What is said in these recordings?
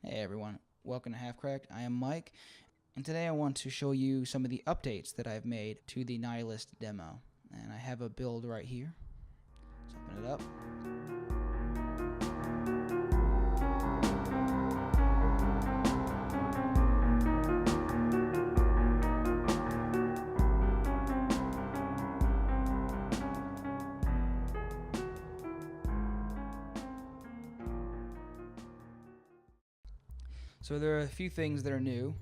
Hey everyone, welcome to Half Cracked. I am Mike, and today I want to show you some of the updates that I've made to the Nihilist Demo. And I have a build right here. Let's open it up. So there are a few things that are new.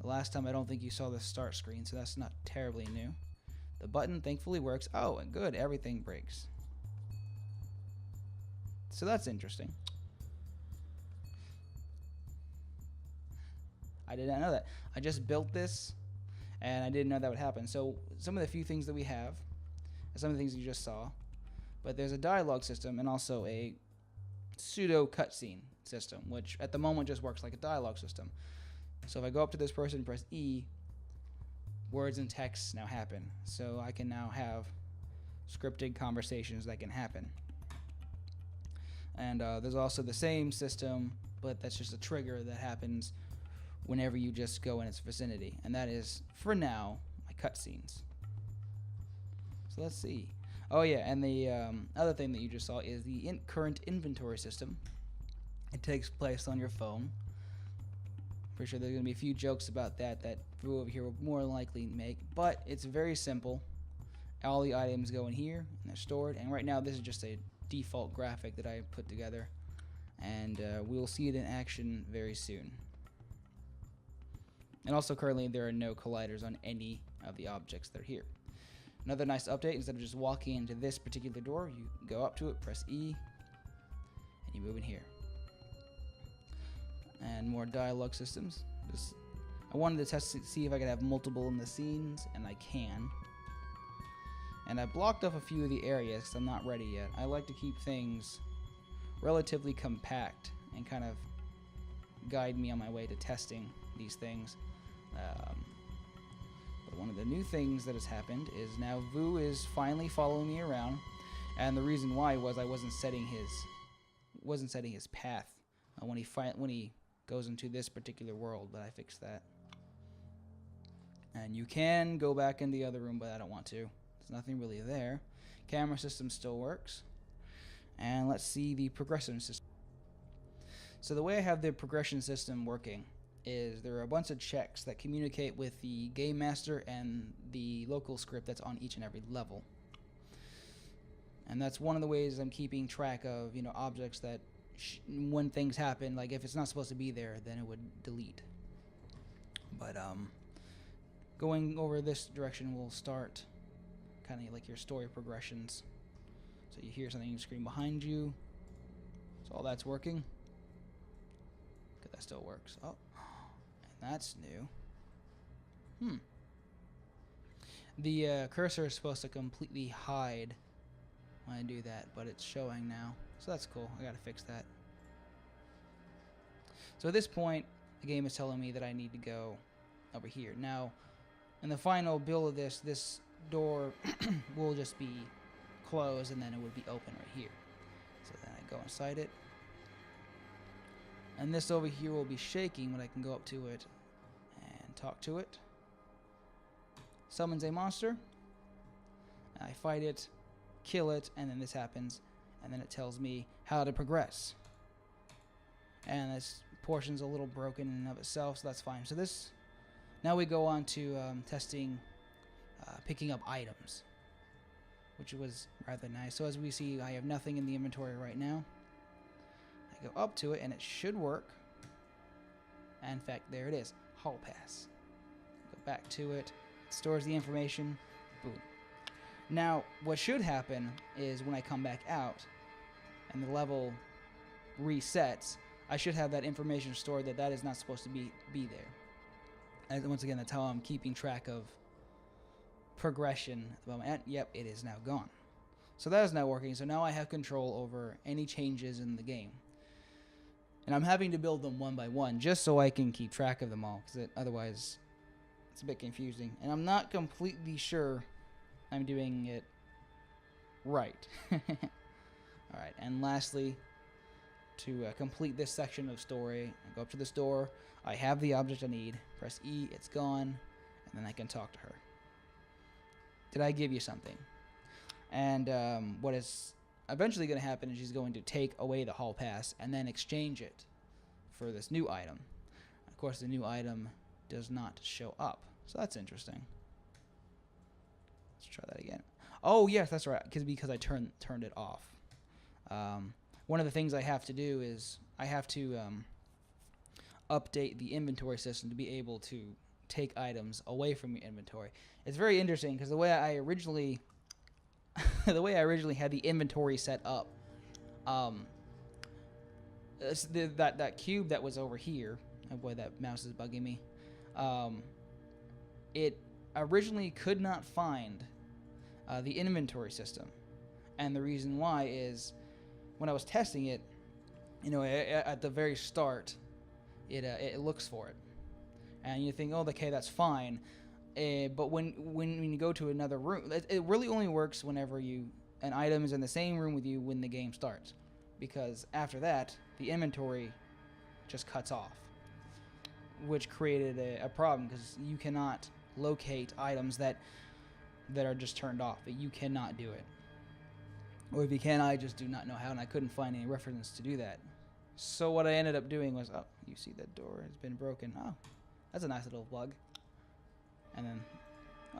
The last time I don't think you saw the start screen, so that's not terribly new. The button thankfully works. Oh, and good, everything breaks. So that's interesting. I did not know that. I just built this, and I didn't know that would happen. So some of the few things that we have, some of the things you just saw, but there's a dialogue system and also a pseudo cutscene system, which at the moment just works like a dialogue system. So if I go up to this person and press E, words and texts now happen. So I can now have scripted conversations that can happen. And there's also the same system, but that's just a trigger that happens whenever you just go in its vicinity. And that is, for now, my cutscenes. So let's see. Oh yeah, and the other thing that you just saw is the current inventory system. It takes place on your phone. Pretty sure there's going to be a few jokes about that Vu over here will more likely make, but it's very simple. All the items go in here, and they're stored, and right now this is just a default graphic that I put together, and we'll see it in action very soon. And also currently there are no colliders on any of the objects that are here. Another nice update, instead of just walking into this particular door, you go up to it, press E, and you move in here. And more dialogue systems. I wanted to test to see if I could have multiple in the scenes, and I can. And I blocked off a few of the areas because I'm not ready yet. I like to keep things relatively compact and kind of guide me on my way to testing these things. But one of the new things that has happened is now Vu is finally following me around, and the reason why was I wasn't setting his path when he goes into this particular world, but I fixed that. And you can go back in the other room, but I don't want to. There's nothing really there. Camera system still works. And let's see the progression system. So the way I have the progression system working is there are a bunch of checks that communicate with the game master and the local script that's on each and every level. And that's one of the ways I'm keeping track of, objects that when things happen, like if it's not supposed to be there, then it would delete. But going over this direction will start kind of like your story progressions. So you hear something on the screen behind you. So all that's working. Good, that still works. Oh, and that's new. The cursor is supposed to completely hide when I do that, but it's showing now. So that's cool. I gotta fix that. So at this point, the game is telling me that I need to go over here. Now, in the final build of this door will just be closed, and then it would be open right here. So then I go inside it. And this over here will be shaking when I can go up to it and talk to it. Summons a monster. I fight it, kill it, and then this happens. And then it tells me how to progress. And this portion's a little broken in and of itself, so that's fine. So now we go on to testing picking up items, which was rather nice. So as we see, I have nothing in the inventory right now. I go up to it, and it should work. And in fact, there it is, Hall Pass. Go back to it, it stores the information, boom. Now, what should happen is when I come back out and the level resets, I should have that information stored that is not supposed to be there. And once again, that's how I'm keeping track of progression at the moment. And yep, it is now gone. So that is now working. So now I have control over any changes in the game. And I'm having to build them one by one just so I can keep track of them all, because otherwise it's a bit confusing. And I'm not completely sure I'm doing it right. Alright, and lastly, to complete this section of story. I go up to this door. I have the object I need. Press E. It's gone. And then I can talk to her. Did I give you something? And what is eventually going to happen is she's going to take away the hall pass and then exchange it for this new item. Of course, the new item does not show up. So that's interesting. Let's try that again. Oh, yes, that's right. Because I turned it off. One of the things I have to do is I have to update the inventory system to be able to take items away from your inventory. It's very interesting because the way I originally had the inventory set up, that cube that was over here. Oh boy, that mouse is bugging me. It originally could not find the inventory system, and the reason why is when I was testing it, at the very start, it looks for it, and you think, oh, okay, that's fine. But when you go to another room, it really only works whenever an item is in the same room with you when the game starts, because after that, the inventory just cuts off, which created a problem because you cannot locate items that are just turned off. You cannot do it. Or if you can, I just do not know how, and I couldn't find any reference to do that. So what I ended up doing was, oh, you see that door has been broken. Oh, that's a nice little bug. And then,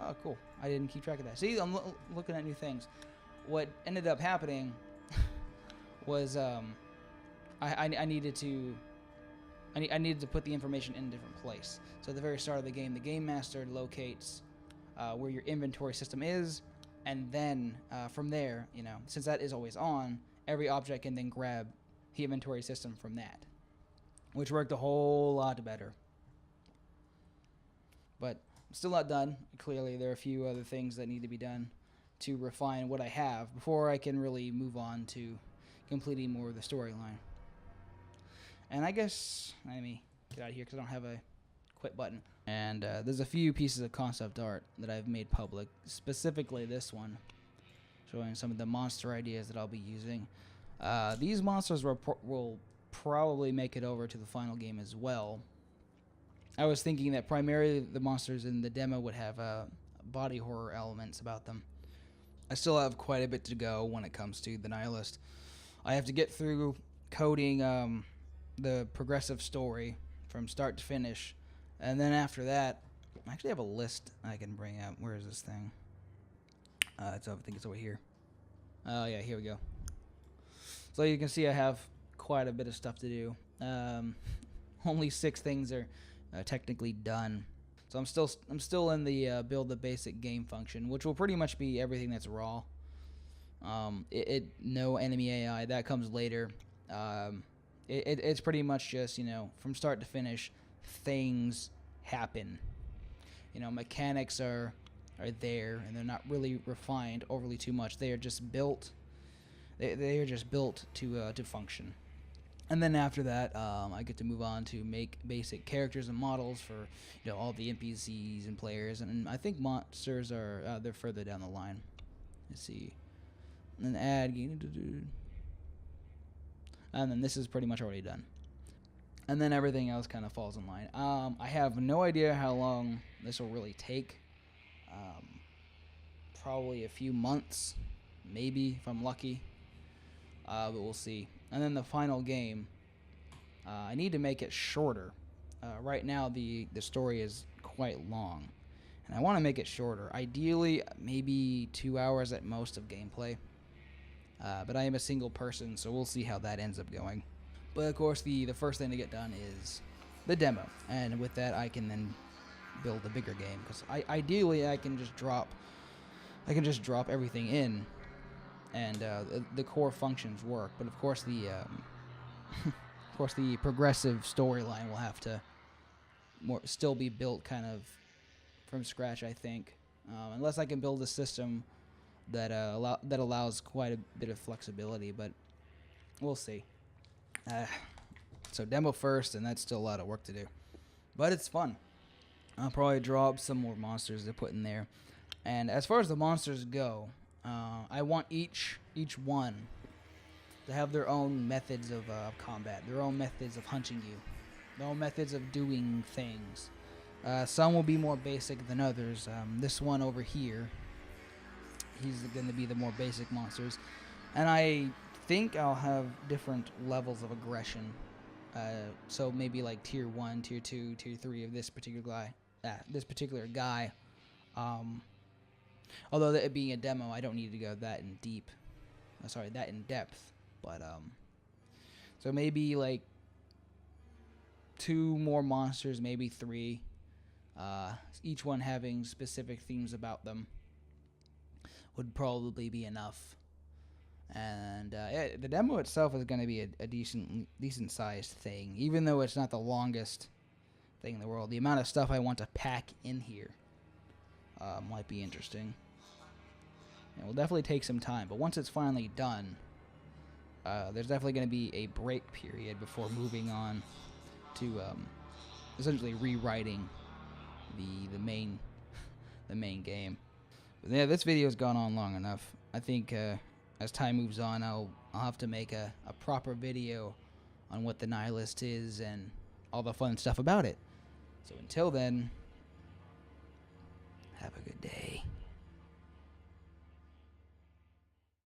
oh, cool. I didn't keep track of that. See, I'm looking at new things. What ended up happening was I needed to put the information in a different place. So at the very start of the game master locates where your inventory system is, and then from there, since that is always on, every object can then grab the inventory system from that, which worked a whole lot better. But I'm still not done. Clearly, there are a few other things that need to be done to refine what I have before I can really move on to completing more of the storyline. And I guess, let me get out of here because I don't have a quit button. And there's a few pieces of concept art that I've made public, specifically this one, showing some of the monster ideas that I'll be using. These monsters will probably make it over to the final game as well. I was thinking that primarily the monsters in the demo would have body horror elements about them. I still have quite a bit to go when it comes to the Nihilist. I have to get through coding the progressive story from start to finish, and then after that, I actually have a list I can bring up. Where is this thing? I think it's over here. Oh yeah, here we go. So you can see I have quite a bit of stuff to do. Only 6 things are technically done. So I'm still in the build the basic game function, which will pretty much be everything that's raw. No enemy AI, that comes later. It's pretty much just, from start to finish, things happen. Mechanics are there, and they're not really refined overly too much. They are just built. They are just built to function. And then after that, I get to move on to make basic characters and models for all the NPCs and players. And I think monsters are they're further down the line. Let's see. And then add. And then this is pretty much already done. And then everything else kind of falls in line. I have no idea how long this will really take. Probably a few months, maybe if I'm lucky. But we'll see. And then the final game, I need to make it shorter. Right now the story is quite long, and I want to make it shorter. Ideally, maybe 2 hours at most of gameplay. But I am a single person, so we'll see how that ends up going. But of course, the first thing to get done is the demo, and with that, I can then build a bigger game. Because ideally, I can just drop everything in, and the core functions work. But of course, the progressive storyline will have to still be built kind of from scratch, I think, unless I can build a system that allows quite a bit of flexibility. But we'll see. So demo first, and that's still a lot of work to do, but it's fun. I'll probably draw up some more monsters to put in there. And as far as the monsters go, I want each one They have their own methods of combat, their own methods of hunting you, their own methods of doing things. Some will be more basic than others. This one over here, he's going to be the more basic monsters. And I think I'll have different levels of aggression. So maybe like tier 1, tier 2, tier 3 of this particular guy. Although it being a demo, I don't need to go that in deep. That in depth. But so maybe like 2 more monsters, maybe 3. Each one having specific themes about them would probably be enough. And the demo itself is going to be a decent sized thing, even though it's not the longest thing in the world. The amount of stuff I want to pack in here might be interesting. It will definitely take some time, but once it's finally done, there's definitely going to be a break period before moving on to essentially rewriting the main game. But yeah, this video has gone on long enough. I think as time moves on, I'll have to make a proper video on what the Nihilist is and all the fun stuff about it. So until then, have a good day.